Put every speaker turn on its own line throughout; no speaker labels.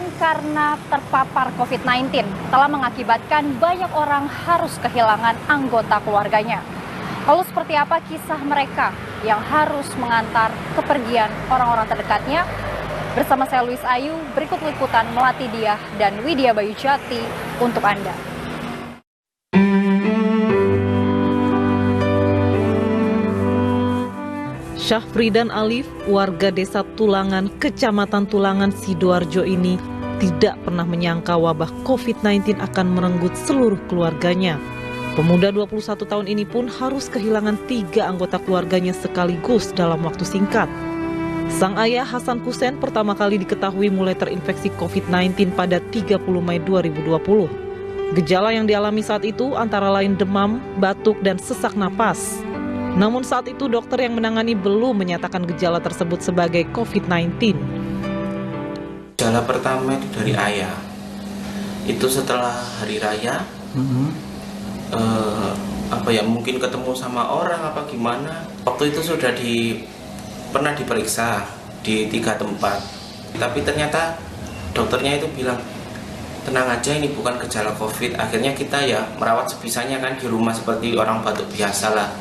kematian karena terpapar COVID-19 telah mengakibatkan banyak orang harus kehilangan anggota keluarganya. Lalu seperti apa kisah mereka yang harus mengantar kepergian orang-orang terdekatnya? Bersama saya Luis Ayu, berikut liputan Melati Diah dan Widya Bayu Jati untuk Anda.
Syafridan Alif, warga desa Tulangan, Kecamatan Tulangan, Sidoarjo ini tidak pernah menyangka wabah COVID-19 akan merenggut seluruh keluarganya. Pemuda 21 tahun ini pun harus kehilangan 3 anggota keluarganya sekaligus dalam waktu singkat. Sang ayah Hasan Kusen pertama kali diketahui mulai terinfeksi COVID-19 pada 30 Mei 2020. Gejala yang dialami saat itu antara lain demam, batuk, dan sesak napas. Namun saat itu dokter yang menangani belum menyatakan gejala tersebut sebagai COVID-19.
Gejala pertama itu dari ayah. Itu setelah hari raya, mungkin ketemu sama orang apa gimana. Waktu itu sudah pernah diperiksa di 3 tempat. Tapi ternyata dokternya itu bilang, tenang aja ini bukan gejala COVID. Akhirnya kita ya merawat sebisanya kan di rumah seperti orang batuk biasa lah.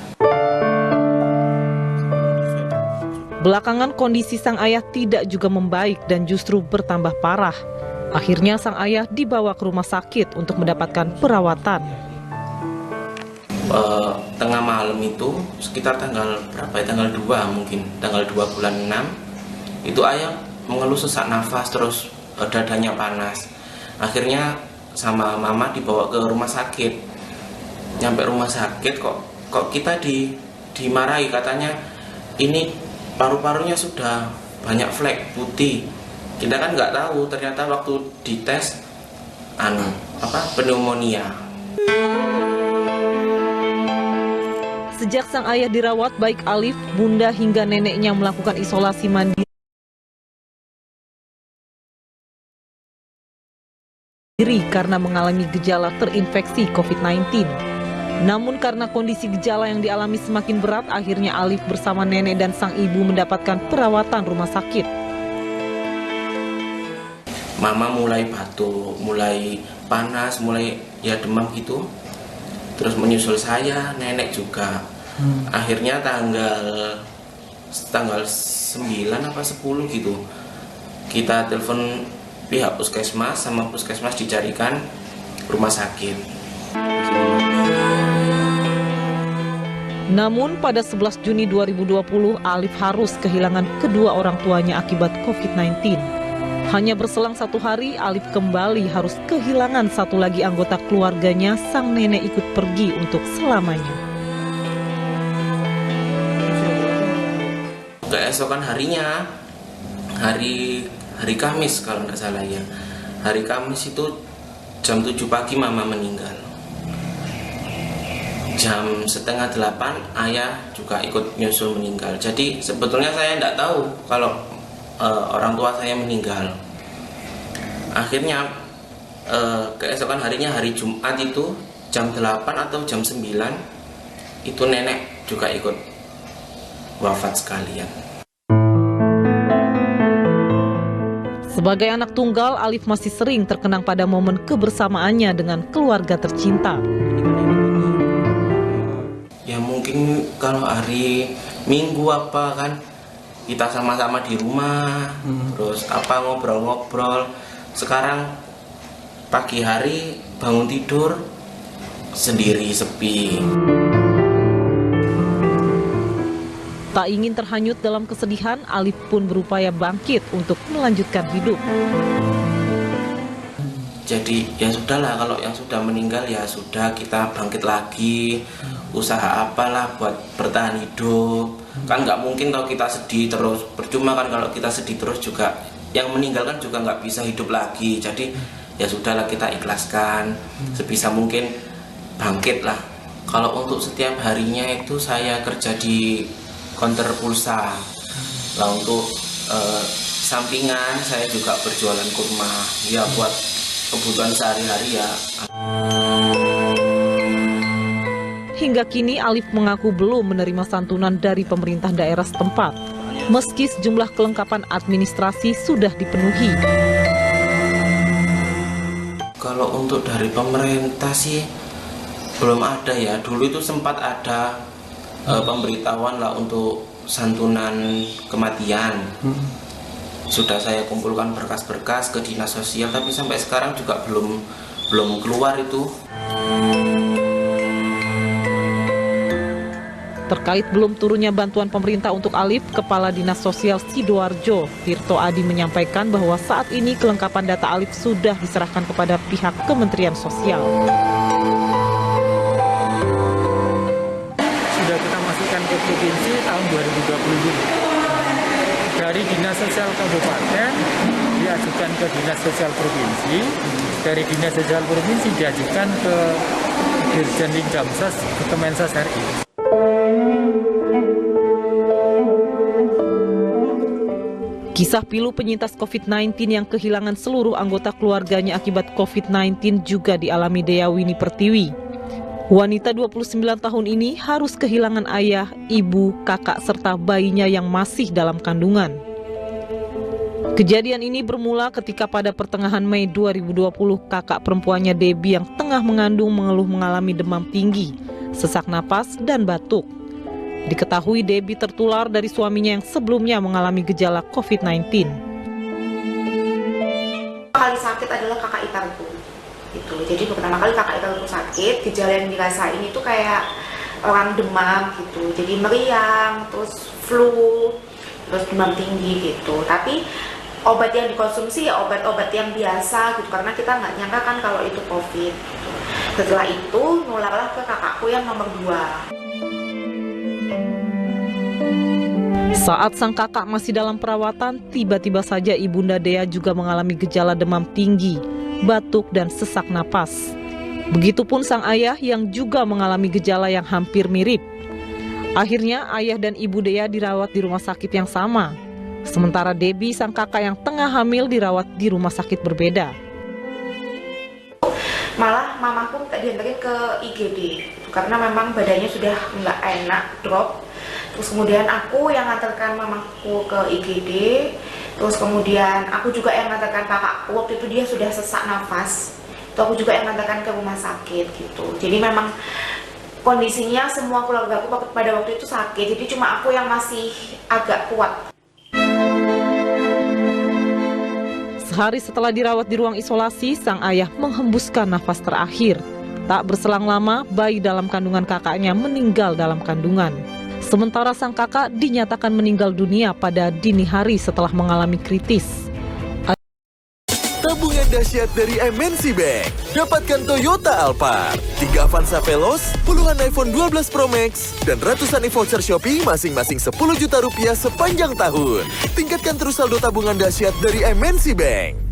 Belakangan kondisi sang ayah tidak juga membaik dan justru bertambah parah. Akhirnya sang ayah dibawa ke rumah sakit untuk mendapatkan perawatan.
Tengah malam itu, sekitar tanggal 2 mungkin, tanggal 2 bulan 6, itu ayah mengeluh sesak nafas terus dadanya panas. Akhirnya sama mama dibawa ke rumah sakit. Nyampe rumah sakit kok kita dimarahi, katanya ini paru-parunya sudah banyak flek putih. Kita kan nggak tahu, ternyata waktu dites pneumonia.
Sejak sang ayah dirawat, baik Alif, bunda hingga neneknya melakukan isolasi mandiri karena mengalami gejala terinfeksi COVID-19. Namun karena kondisi gejala yang dialami semakin berat, akhirnya Alif bersama nenek dan sang ibu mendapatkan perawatan rumah sakit.
Mama mulai batuk, mulai panas, mulai ya demam gitu. Terus menyusul saya, nenek juga. Akhirnya tanggal 9 apa 10 gitu, kita telepon pihak puskesmas, sama puskesmas dicarikan rumah sakit.
Namun pada 11 Juni 2020, Alif harus kehilangan kedua orang tuanya akibat COVID-19. Hanya berselang 1 hari, Alif kembali harus kehilangan satu lagi anggota keluarganya. Sang nenek ikut pergi untuk selamanya.
Keesokan harinya, hari Kamis kalau nggak salah ya. Hari Kamis itu jam 7 pagi mama meninggal. Jam 7:30 ayah juga ikut nyusul meninggal. Jadi sebetulnya saya tidak tahu kalau orang tua saya meninggal. Akhirnya keesokan harinya, hari Jumat itu jam 8 atau jam 9 itu nenek juga ikut wafat sekalian.
Sebagai anak tunggal, Alif masih sering terkenang pada momen kebersamaannya dengan keluarga tercinta.
Ya mungkin kalau hari Minggu apa kan kita sama-sama di rumah, terus ngobrol-ngobrol. Sekarang pagi hari bangun tidur sendiri, sepi.
Tak ingin terhanyut dalam kesedihan, Alif pun berupaya bangkit untuk melanjutkan hidup.
Jadi ya sudahlah, kalau yang sudah meninggal ya sudah, kita bangkit lagi, usaha apalah buat bertahan hidup. Kan nggak mungkin kalau kita sedih terus, percuma kan kalau kita sedih terus juga, yang meninggal kan juga nggak bisa hidup lagi. Jadi ya sudahlah, kita ikhlaskan, sebisa mungkin bangkit lah. Kalau untuk setiap harinya itu saya kerja di konter pulsa. Lah untuk sampingan saya juga berjualan kurma, ya buat kebutuhan sehari-hari ya.
Hingga kini Alif mengaku belum menerima santunan dari pemerintah daerah setempat, meski sejumlah kelengkapan administrasi sudah dipenuhi.
Kalau untuk dari pemerintah sih belum ada ya. Dulu itu sempat ada pemberitahuan lah untuk santunan kematian. Sudah saya kumpulkan berkas-berkas ke dinas sosial, tapi sampai sekarang juga belum keluar itu.
Terkait belum turunnya bantuan pemerintah untuk Alif, Kepala Dinas Sosial Sidoarjo, Tirto Adi menyampaikan bahwa saat ini kelengkapan data Alif sudah diserahkan kepada pihak Kementerian Sosial.
Sudah kita masukkan ke provinsi tahun 2020. Dari Dinas Sosial Kabupaten diajukan ke Dinas Sosial Provinsi, dari Dinas Sosial Provinsi diajukan ke Dirjen Linjamsas ke Kemensas RI.
Kisah pilu penyintas COVID-19 yang kehilangan seluruh anggota keluarganya akibat COVID-19 juga dialami Dea Wini Pertiwi. Wanita 29 tahun ini harus kehilangan ayah, ibu, kakak, serta bayinya yang masih dalam kandungan. Kejadian ini bermula ketika pada pertengahan Mei 2020 kakak perempuannya Debbie yang tengah mengandung mengeluh mengalami demam tinggi, sesak napas, dan batuk. Diketahui Debbie tertular dari suaminya yang sebelumnya mengalami gejala COVID-19.
Kali sakit adalah kakak iparku. Gitu. Jadi pertama kali kakak iparku sakit, gejala yang dirasain itu kayak orang demam gitu. Jadi meriang, terus flu, terus demam tinggi gitu. Tapi obat yang dikonsumsi ya obat-obat yang biasa gitu, karena kita nggak nyangka kan kalau itu COVID. Gitu. Setelah itu nularlah ke kakakku yang nomor 2.
Saat sang kakak masih dalam perawatan, tiba-tiba saja Ibunda Dea juga mengalami gejala demam tinggi, batuk, dan sesak napas. Begitupun sang ayah yang juga mengalami gejala yang hampir mirip. Akhirnya ayah dan ibu Dea dirawat di rumah sakit yang sama. Sementara Debbie, sang kakak yang tengah hamil, dirawat di rumah sakit berbeda.
Malah mamaku tak diantarin ke IGD karena memang badannya sudah nggak enak, drop. Terus kemudian aku yang ngantarkan mamaku ke IGD, terus kemudian aku juga yang ngantarkan kakakku, waktu itu dia sudah sesak nafas, itu aku juga yang ngantarkan ke rumah sakit gitu. Jadi memang kondisinya semua keluarga aku pada waktu itu sakit, jadi cuma aku yang masih agak kuat.
Sehari setelah dirawat di ruang isolasi, sang ayah menghembuskan nafas terakhir. Tak berselang lama, bayi dalam kandungan kakaknya meninggal dalam kandungan. Sementara sang kakak dinyatakan meninggal dunia pada dini hari setelah mengalami kritis.
Tabungan dahsyat dari MNC Bank. Dapatkan Toyota Alphard, 3 Avanza Veloz, puluhan iPhone 12 Pro Max, dan ratusan e-voucher Shopee masing-masing 10 juta rupiah sepanjang tahun. Tingkatkan terus saldo tabungan dahsyat dari MNC Bank.